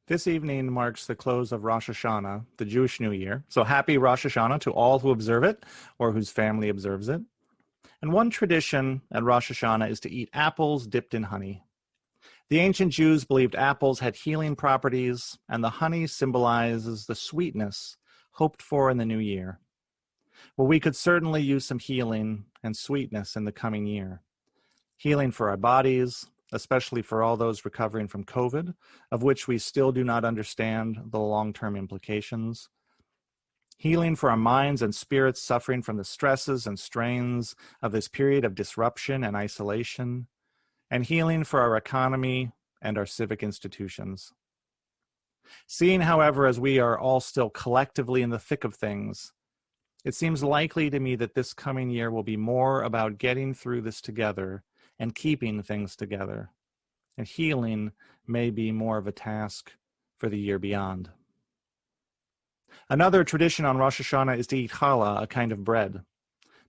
This evening marks the close of Rosh Hashanah, the Jewish New Year. So happy Rosh Hashanah to all who observe it or whose family observes it. And one tradition at Rosh Hashanah is to eat apples dipped in honey. The ancient Jews believed apples had healing properties, and the honey symbolizes the sweetness hoped for in the new year. Well, we could certainly use some healing and sweetness in the coming year. Healing for our bodies, especially for all those recovering from COVID, of which we still do not understand the long-term implications. Healing for our minds and spirits suffering from the stresses and strains of this period of disruption and isolation. And healing for our economy and our civic institutions. Seeing, however, as we are all still collectively in the thick of things, it seems likely to me that this coming year will be more about getting through this together and keeping things together. And healing may be more of a task for the year beyond. Another tradition on Rosh Hashanah is to eat challah, a kind of bread.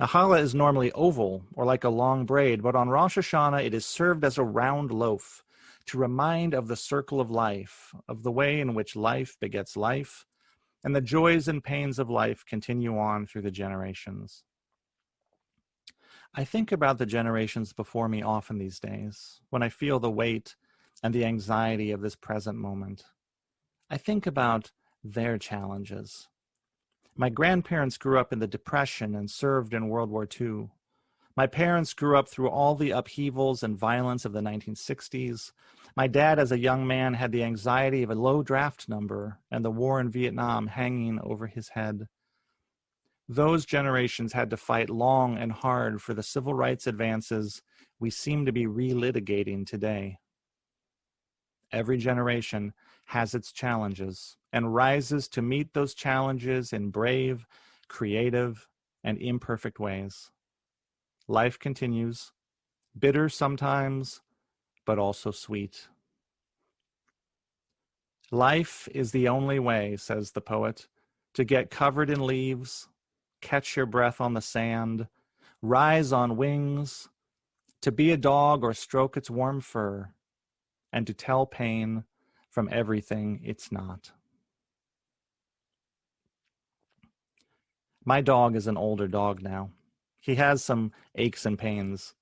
Now, challah is normally oval or like a long braid, but on Rosh Hashanah it is served as a round loaf to remind of the circle of life, of the way in which life begets life, and the joys and pains of life continue on through the generations. I think about the generations before me often these days, when I feel the weight and the anxiety of this present moment. I think about their challenges. My grandparents grew up in the Depression and served in World War II. My parents grew up through all the upheavals and violence of the 1960s. My dad, as a young man, had the anxiety of a low draft number and the war in Vietnam hanging over his head. Those generations had to fight long and hard for the civil rights advances we seem to be relitigating today. Every generation has its challenges and rises to meet those challenges in brave, creative, and imperfect ways. Life continues, bitter sometimes, but also sweet. Life is the only way, says the poet, to get covered in leaves, catch your breath on the sand, rise on wings, to be a dog or stroke its warm fur, and to tell pain from everything it's not. My dog is an older dog now. He has some aches and pains.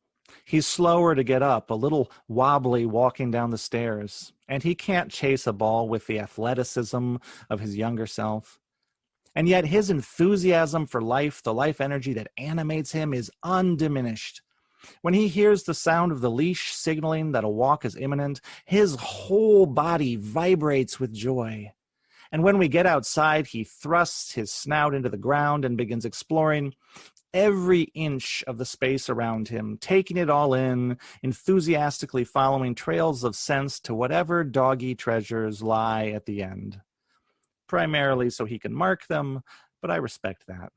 He's slower to get up, a little wobbly walking down the stairs, and he can't chase a ball with the athleticism of his younger self. And yet his enthusiasm for life, the life energy that animates him, is undiminished. When he hears the sound of the leash signaling that a walk is imminent, his whole body vibrates with joy. And when we get outside, he thrusts his snout into the ground and begins exploring every inch of the space around him, taking it all in, enthusiastically following trails of sense to whatever doggy treasures lie at the end. Primarily so he can mark them, but I respect that.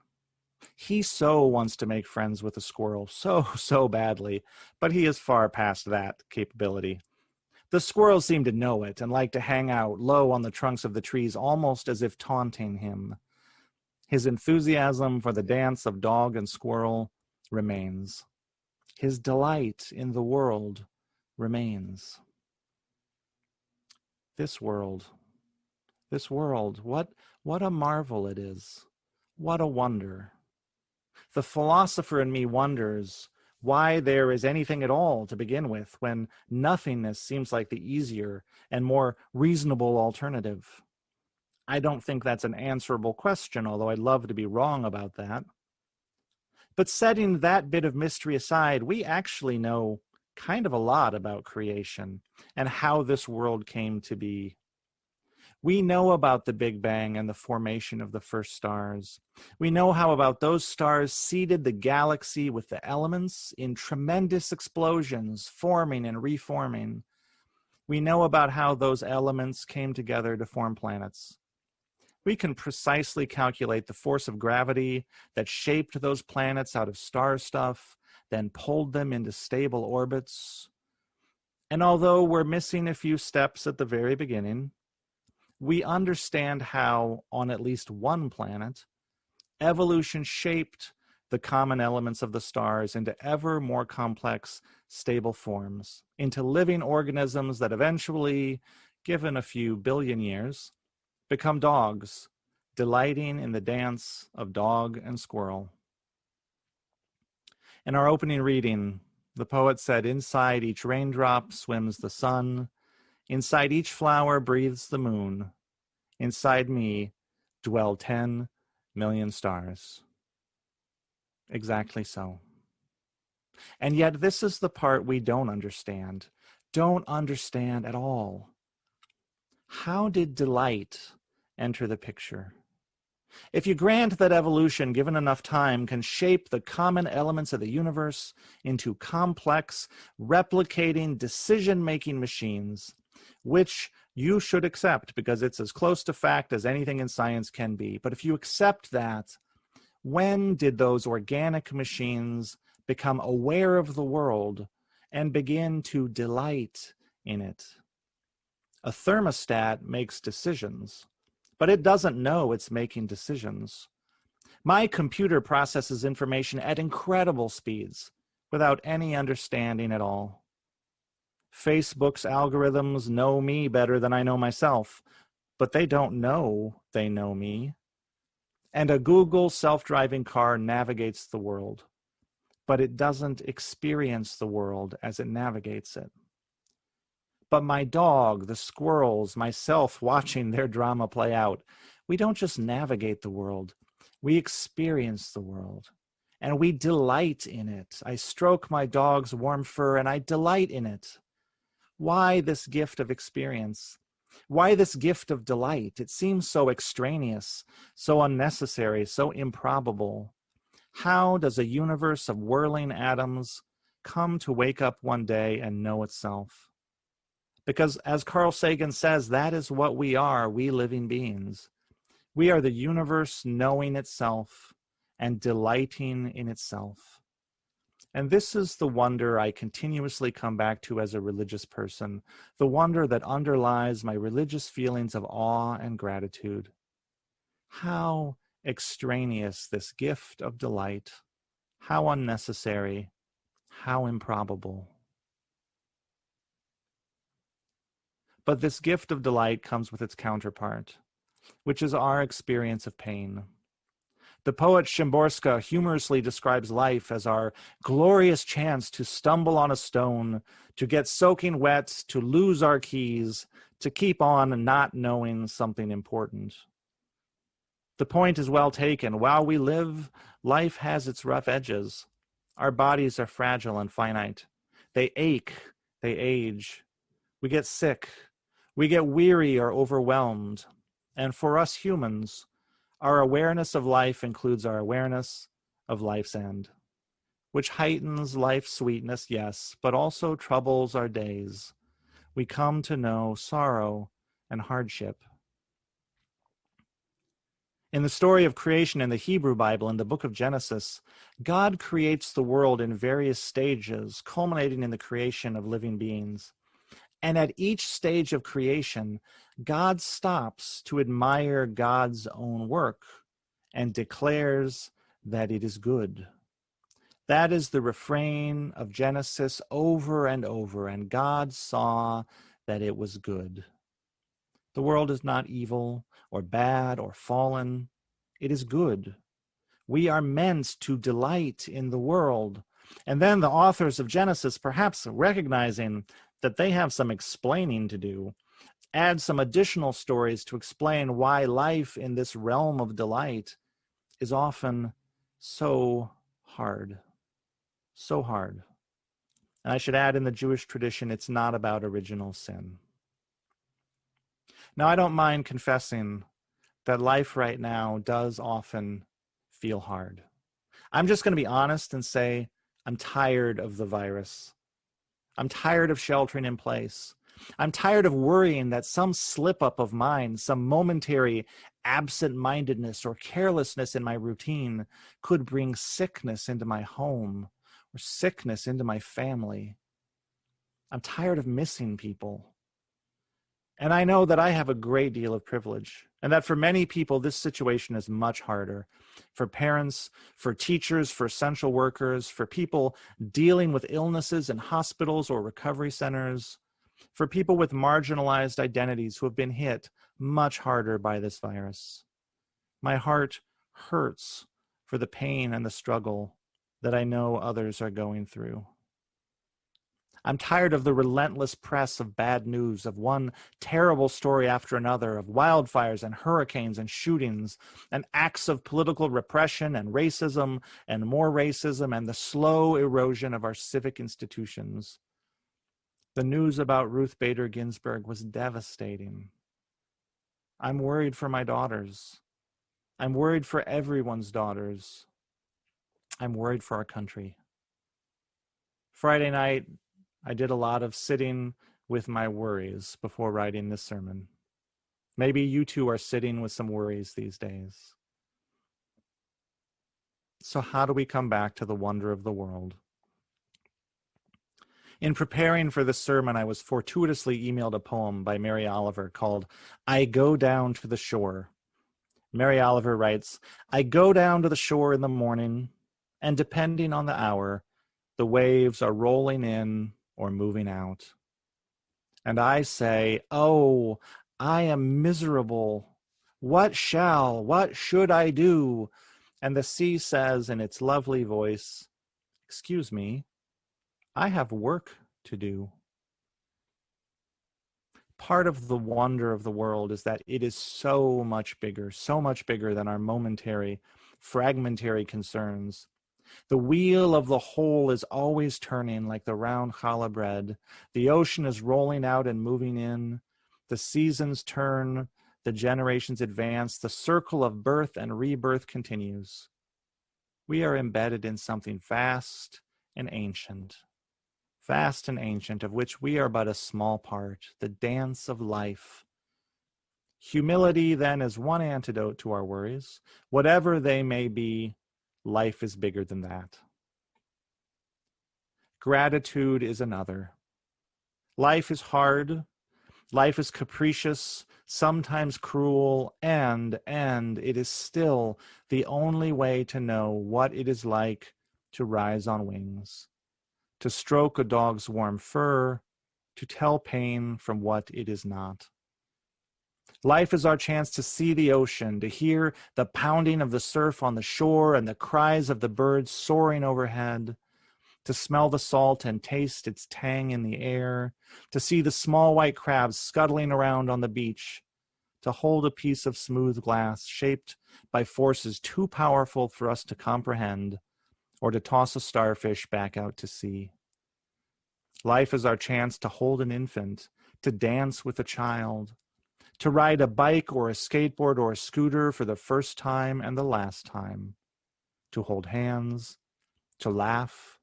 He so wants to make friends with a squirrel, so badly, but he is far past that capability. The squirrels seem to know it and like to hang out low on the trunks of the trees, almost as if taunting him. His enthusiasm for the dance of dog and squirrel remains. His delight in the world remains. This world, what a marvel it is. What a wonder. The philosopher in me wonders why there is anything at all to begin with when nothingness seems like the easier and more reasonable alternative. I don't think that's an answerable question, although I'd love to be wrong about that. But setting that bit of mystery aside, we actually know kind of a lot about creation and how this world came to be. We know about the Big Bang and the formation of the first stars. We know how about those stars seeded the galaxy with the elements in tremendous explosions, forming and reforming. We know about how those elements came together to form planets. We can precisely calculate the force of gravity that shaped those planets out of star stuff, then pulled them into stable orbits. And although we're missing a few steps at the very beginning, we understand how, on at least one planet, evolution shaped the common elements of the stars into ever more complex, stable forms, into living organisms that eventually given a few billion years, become dogs, delighting in the dance of dog and squirrel. In our opening reading, the poet said, "Inside each raindrop swims the sun. Inside each flower breathes the moon. Inside me dwell 10 million stars." Exactly so. And yet this is the part we don't understand at all. How did delight enter the picture? If you grant that evolution, given enough time, can shape the common elements of the universe into complex, replicating, decision-making machines, which you should accept because it's as close to fact as anything in science can be. But if you accept that, when did those organic machines become aware of the world and begin to delight in it? A thermostat makes decisions, but it doesn't know it's making decisions. My computer processes information at incredible speeds without any understanding at all. Facebook's algorithms know me better than I know myself, but they don't know they know me. And a Google self-driving car navigates the world, but it doesn't experience the world as it navigates it. But my dog, the squirrels, myself watching their drama play out, we don't just navigate the world, we experience the world, and we delight in it. I stroke my dog's warm fur and I delight in it. Why this gift of experience? Why this gift of delight? It seems so extraneous, so unnecessary, so improbable. How does a universe of whirling atoms come to wake up one day and know itself? Because as Carl Sagan says, that is what we are, we living beings. We are the universe knowing itself and delighting in itself. And this is the wonder I continuously come back to as a religious person, the wonder that underlies my religious feelings of awe and gratitude. How extraneous this gift of delight, how unnecessary, how improbable. But this gift of delight comes with its counterpart, which is our experience of pain. The poet Szymborska humorously describes life as our glorious chance to stumble on a stone, to get soaking wet, to lose our keys, to keep on not knowing something important. The point is well taken. While we live, life has its rough edges. Our bodies are fragile and finite. They ache, they age. We get sick. We get weary or overwhelmed. And for us humans, our awareness of life includes our awareness of life's end, which heightens life's sweetness, yes, but also troubles our days. We come to know sorrow and hardship. In the story of creation in the Hebrew Bible, in the book of Genesis, God creates the world in various stages, culminating in the creation of living beings. And at each stage of creation, God stops to admire God's own work and declares that it is good. That is the refrain of Genesis over and over, and God saw that it was good. The world is not evil or bad or fallen. It is good. We are meant to delight in the world. And then the authors of Genesis, perhaps recognizing that they have some explaining to do, add some additional stories to explain why life in this realm of delight is often so hard. So hard. And I should add, in the Jewish tradition, it's not about original sin. Now, I don't mind confessing that life right now does often feel hard. I'm just going to be honest and say I'm tired of the virus. I'm tired of sheltering in place. I'm tired of worrying that some slip up of mine, some momentary absent-mindedness or carelessness in my routine could bring sickness into my home or sickness into my family. I'm tired of missing people. And I know that I have a great deal of privilege, and that for many people, this situation is much harder. For parents, for teachers, for essential workers, for people dealing with illnesses in hospitals or recovery centers, for people with marginalized identities who have been hit much harder by this virus. My heart hurts for the pain and the struggle that I know others are going through. I'm tired of the relentless press of bad news, of one terrible story after another, of wildfires and hurricanes and shootings, and acts of political repression and more racism, and the slow erosion of our civic institutions. The news about Ruth Bader Ginsburg was devastating. I'm worried for my daughters. I'm worried for everyone's daughters. I'm worried for our country. Friday night, I did a lot of sitting with my worries before writing this sermon. Maybe you too are sitting with some worries these days. So how do we come back to the wonder of the world? In preparing for this sermon, I was fortuitously emailed a poem by Mary Oliver called "I Go Down to the Shore." Mary Oliver writes, "I go down to the shore in the morning, and depending on the hour, the waves are rolling in or moving out. And I say, oh, I am miserable. What should I do?" And the sea says in its lovely voice, "Excuse me, I have work to do." Part of the wonder of the world is that it is so much bigger than our momentary, fragmentary concerns. The wheel of the whole is always turning like the round challah bread. The ocean is rolling out and moving in. The seasons turn, the generations advance. The circle of birth and rebirth continues. We are embedded in something vast and ancient, of which we are but a small part, the dance of life. Humility, then, is one antidote to our worries. Whatever they may be, life is bigger than that. Gratitude is another. Life is hard. Life is capricious, sometimes cruel, and it is still the only way to know what it is like to rise on wings, to stroke a dog's warm fur, to tell pain from what it is not. Life is our chance to see the ocean, to hear the pounding of the surf on the shore and the cries of the birds soaring overhead, to smell the salt and taste its tang in the air, to see the small white crabs scuttling around on the beach, to hold a piece of smooth glass shaped by forces too powerful for us to comprehend, or to toss a starfish back out to sea. Life is our chance to hold an infant, to dance with a child, to ride a bike or a skateboard or a scooter for the first time and the last time, to hold hands, to laugh,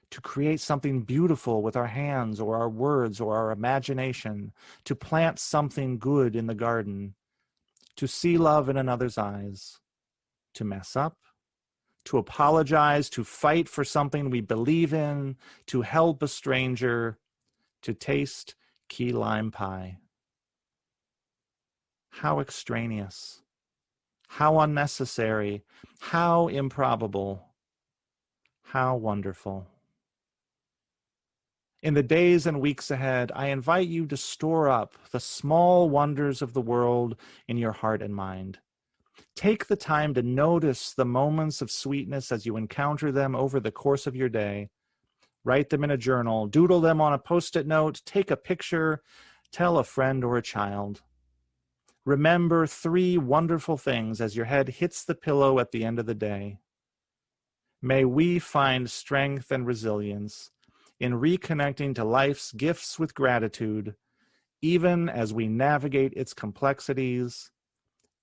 to create something beautiful with our hands or our words or our imagination, to plant something good in the garden, to see love in another's eyes, to mess up, to apologize, to fight for something we believe in, to help a stranger, to taste key lime pie. How extraneous, how unnecessary, how improbable, how wonderful. In the days and weeks ahead, I invite you to store up the small wonders of the world in your heart and mind. Take the time to notice the moments of sweetness as you encounter them over the course of your day. Write them in a journal, doodle them on a Post-it note, take a picture, tell a friend or a child. Remember 3 wonderful things as your head hits the pillow at the end of the day. May we find strength and resilience in reconnecting to life's gifts with gratitude, even as we navigate its complexities,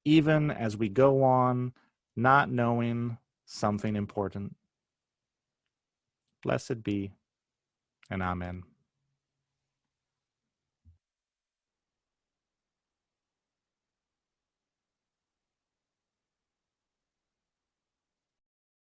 even as we go on not knowing something important. Blessed be, and amen.